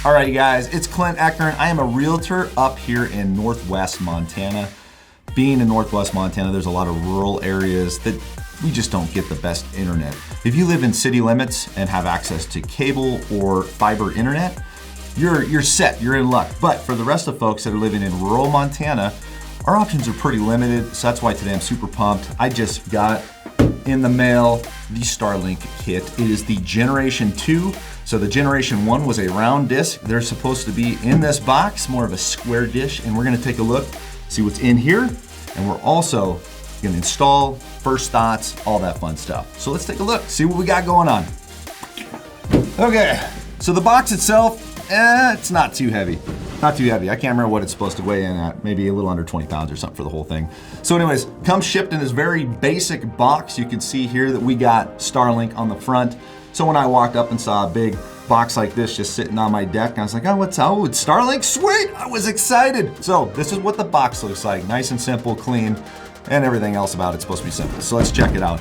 All right, guys, it's Clint Eckern. I am a realtor up here in Northwest Montana. Being in Northwest Montana, there's a lot of rural areas that we just don't get the best internet. If you live in city limits and have access to cable or fiber internet, you're set, you're in luck. But for the rest of folks that are living in rural Montana, our options are pretty limited, so that's why today I'm super pumped. I just got in the mail the Starlink kit. It is the Generation 2. So the Generation 1 was a round disc. They're supposed to be in this box, more of a square dish, and we're gonna take a look, see what's in here, and we're also gonna install, first thoughts, all that fun stuff. So let's take a look, see what we got going on. Okay, so the box itself, it's not too heavy. Not too heavy. I can't remember what it's supposed to weigh in at, maybe a little under 20 pounds or something for the whole thing. So anyways, comes shipped in this very basic box. You can see here that we got Starlink on the front. So when I walked up and saw a big box like this just sitting on my deck, I was like, oh, what's out? It's Starlink? Sweet! I was excited. So this is what the box looks like. Nice and simple, clean, and everything else about it's supposed to be simple. So let's check it out.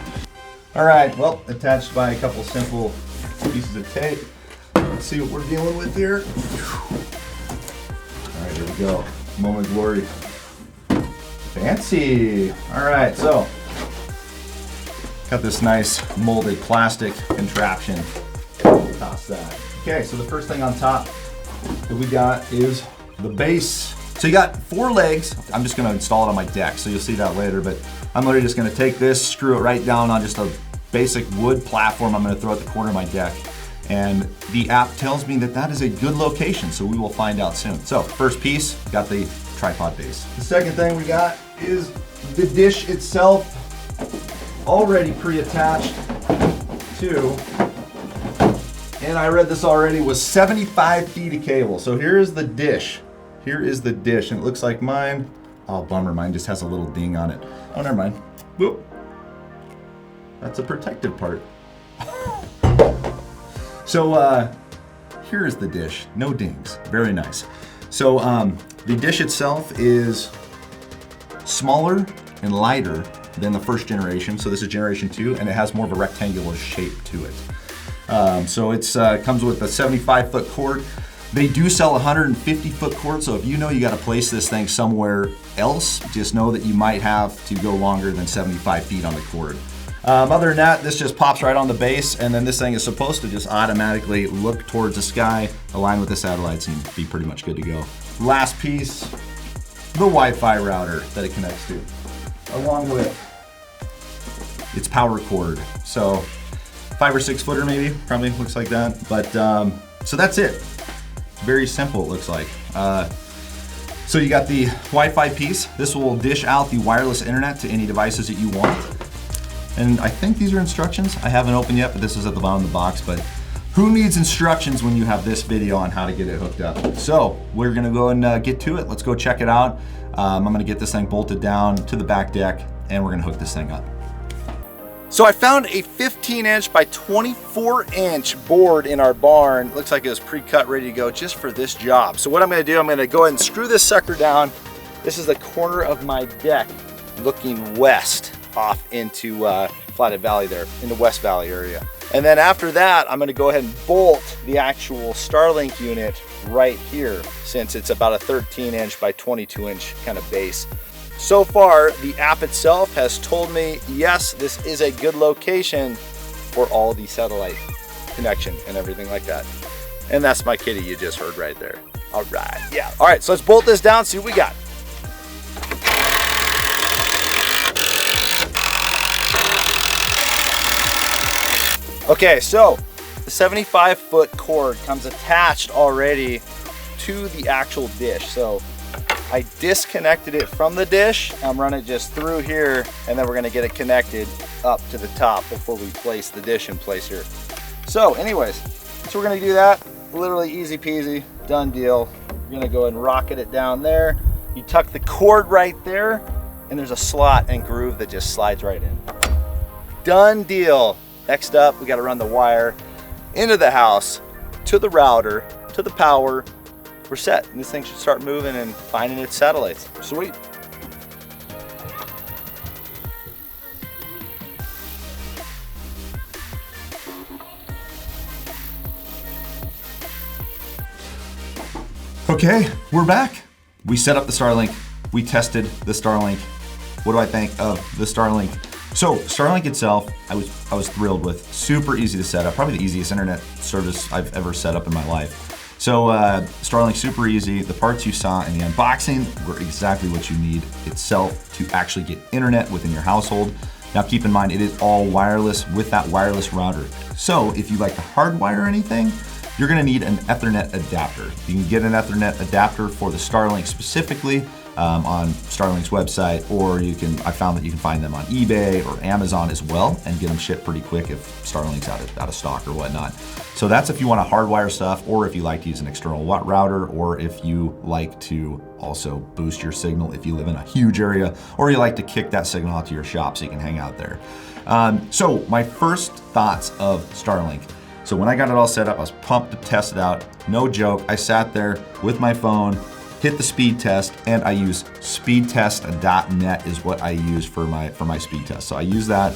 All right, well, attached by a couple simple pieces of tape. Let's see what we're dealing with here. All right, here we go. Moment of glory. Fancy. All right, so got this nice molded plastic contraption. Toss that. Okay, so the first thing on top that we got is the base. So you got 4 legs. I'm just gonna install it on my deck, so you'll see that later, but I'm literally just gonna take this, screw it right down on just a basic wood platform I'm gonna throw at the corner of my deck. And the app tells me that that is a good location, so we will find out soon. So first piece, got the tripod base. The second thing we got is the dish itself, already pre-attached to, and I read this already, was 75 feet of cable. So here is the dish. Here is the dish, and it looks like mine, oh bummer, mine just has a little ding on it. Oh, never mind. Boop. That's a protective part. So here is the dish, no dings, very nice. So the dish itself is smaller and lighter than the first generation. So this is Generation 2, and it has more of a rectangular shape to it. So it's comes with a 75-foot cord. They do sell a 150-foot cord, so if you know you gotta place this thing somewhere else, just know that you might have to go longer than 75 feet on the cord. Other than that, this just pops right on the base, and then this thing is supposed to just automatically look towards the sky, align with the satellites, and be pretty much good to go. Last piece, the Wi-Fi router that it connects to, along with its power cord. So 5 or 6 footer maybe, probably looks like that. But so that's it. Very simple, it looks like. So you got the Wi-Fi piece. This will dish out the wireless internet to any devices that you want. And I think these are instructions. I haven't opened yet, but this is at the bottom of the box. But who needs instructions when you have this video on how to get it hooked up? So we're gonna go and get to it. Let's go check it out. I'm gonna get this thing bolted down to the back deck, and we're gonna hook this thing up. So I found a 15-inch by 24-inch board in our barn. Looks like it was pre-cut, ready to go just for this job. So what I'm gonna do, I'm gonna go ahead and screw this sucker down. This is the corner of my deck looking west off into Flathead Valley there, in the West Valley area. And then after that, I'm gonna go ahead and bolt the actual Starlink unit right here, since it's about a 13-inch by 22-inch kind of base. So far, the app itself has told me, yes, this is a good location for all the satellite connection and everything like that. And that's my kitty you just heard right there. All right, yeah. All right, so let's bolt this down, see what we got. Okay, so the 75-foot cord comes attached already to the actual dish. So I disconnected it from the dish. I'm running it just through here, and then we're gonna get it connected up to the top before we place the dish in place here. So anyways, so we're gonna do that. Literally easy peasy, done deal. We're gonna go ahead and rocket it down there. You tuck the cord right there, and there's a slot and groove that just slides right in. Done deal. Next up, we got to run the wire into the house, to the router, to the power. We're set, and this thing should start moving and finding its satellites. Sweet. Okay, we're back. We set up the Starlink. We tested the Starlink. What do I think of the Starlink? So Starlink itself, I was thrilled with. Super easy to set up. Probably the easiest internet service I've ever set up in my life. So Starlink, super easy. The parts you saw in the unboxing were exactly what you need itself to actually get internet within your household. Now keep in mind, it is all wireless with that wireless router. So if you like to hardwire anything, you're gonna need an Ethernet adapter. You can get an Ethernet adapter for the Starlink specifically on Starlink's website, or I found that you can find them on eBay or Amazon as well and get them shipped pretty quick if Starlink's out of stock or whatnot. So that's if you wanna hardwire stuff, or if you like to use an external router, or if you like to also boost your signal if you live in a huge area, or you like to kick that signal out to your shop so you can hang out there. So my first thoughts of Starlink. So when I got it all set up, I was pumped to test it out. No joke, I sat there with my phone, hit the speed test, and I use speedtest.net is what I use for my speed test. So I use that.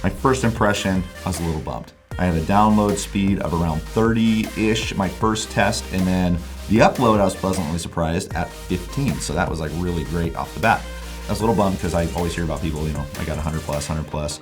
My first impression, I was a little bummed. I had a download speed of around 30-ish, my first test, and then the upload, I was pleasantly surprised at 15. So that was like really great off the bat. I was a little bummed because I always hear about people, I got 100 plus.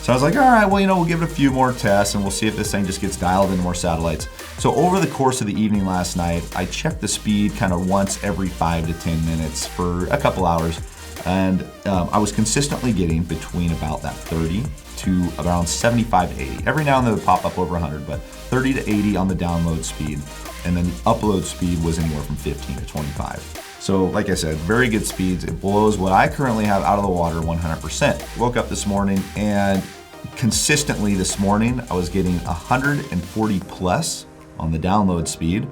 So I was like, all right, well, we'll give it a few more tests and we'll see if this thing just gets dialed into more satellites. So over the course of the evening last night, I checked the speed kind of once every 5 to 10 minutes for a couple hours. And I was consistently getting between about that 30 to around 75 to 80. Every now and then it would pop up over 100, but 30 to 80 on the download speed. And then the upload speed was anywhere from 15 to 25. So like I said, very good speeds. It blows what I currently have out of the water 100%. Woke up this morning and consistently this morning, I was getting 140 plus on the download speed.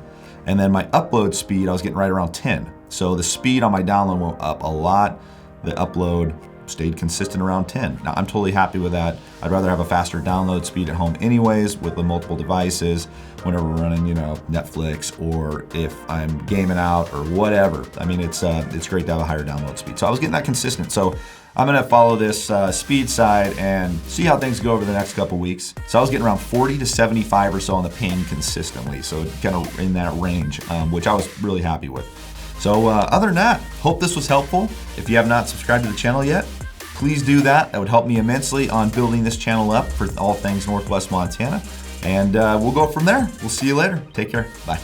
And then my upload speed, I was getting right around 10. So the speed on my download went up a lot. The upload stayed consistent around 10. Now I'm totally happy with that. I'd rather have a faster download speed at home anyways with the multiple devices whenever we're running, Netflix, or if I'm gaming out or whatever. I mean, it's great to have a higher download speed. So I was getting that consistent. So I'm gonna follow this speed side and see how things go over the next couple weeks. So I was getting around 40 to 75 or so on the ping consistently. So kind of in that range, which I was really happy with. So other than that, hope this was helpful. If you have not subscribed to the channel yet, please do that. That would help me immensely on building this channel up for all things Northwest Montana. And we'll go from there. We'll see you later. Take care. Bye.